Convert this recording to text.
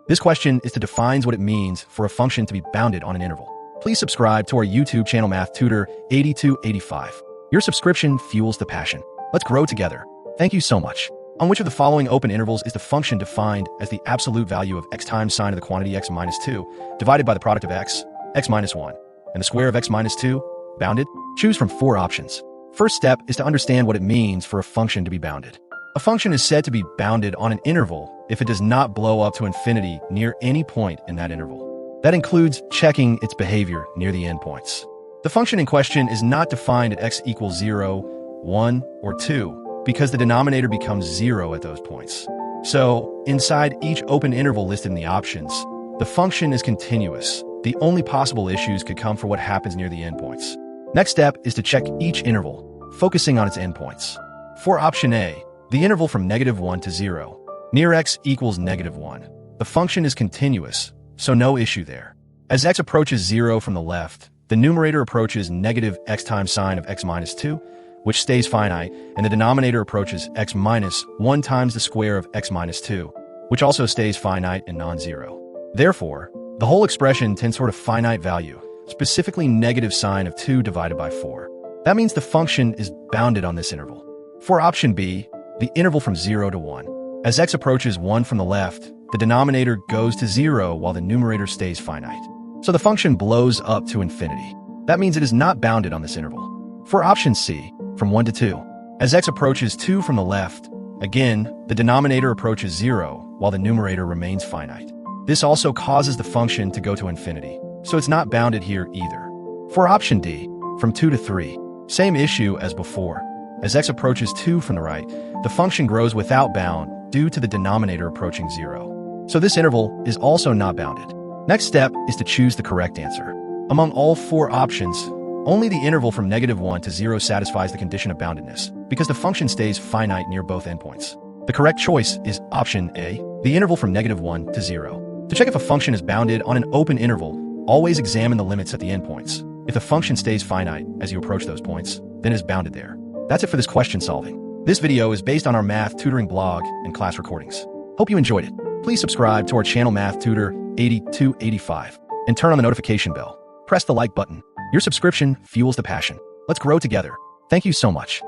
This question is to define what it means for a function to be bounded on an interval. Please subscribe to our YouTube channel Math Tutor 8285. Your subscription fuels the passion. Let's grow together. Thank you so much. On which of the following open intervals is the function defined as the absolute value of x times sine of the quantity x minus 2 divided by the product of x minus 1, and the square of x minus 2, bounded? Choose from 4 options. First step is to understand what it means for a function to be bounded. A function is said to be bounded on an interval if it does not blow up to infinity near any point in that interval. That includes checking its behavior near the endpoints. The function in question is not defined at x equals 0, 1, or 2, because the denominator becomes 0 at those points. So, inside each open interval listed in the options, the function is continuous. The only possible issues could come for what happens near the endpoints. Next step is to check each interval, focusing on its endpoints. For option A, the interval from -1 to 0, near x equals -1. The function is continuous, so no issue there. As x approaches 0 from the left, the numerator approaches negative x times sine of x minus 2, which stays finite, and the denominator approaches x minus 1 times the square of x minus 2, which also stays finite and non-zero. Therefore, the whole expression tends toward a finite value, specifically negative sine of 2 divided by 4. That means the function is bounded on this interval. For option B, the interval from 0 to 1. As x approaches 1 from the left, the denominator goes to 0 while the numerator stays finite. So the function blows up to infinity. That means it is not bounded on this interval. For option C, from 1 to 2. As x approaches 2 from the left, again, the denominator approaches 0 while the numerator remains finite. This also causes the function to go to infinity, so it's not bounded here either. For option D, from 2 to 3. Same issue as before. As x approaches 2 from the right, the function grows without bound due to the denominator approaching 0. So this interval is also not bounded. Next step is to choose the correct answer. Among all 4 options, only the interval from -1 to 0 satisfies the condition of boundedness, because the function stays finite near both endpoints. The correct choice is option A, the interval from -1 to 0. To check if a function is bounded on an open interval, always examine the limits at the endpoints. If the function stays finite as you approach those points, then it is bounded there. That's it for this question solving. This video is based on our math tutoring blog and class recordings. Hope you enjoyed it. Please subscribe to our channel Math Tutor 8285 and turn on the notification bell. Press the like button. Your subscription fuels the passion. Let's grow together. Thank you so much.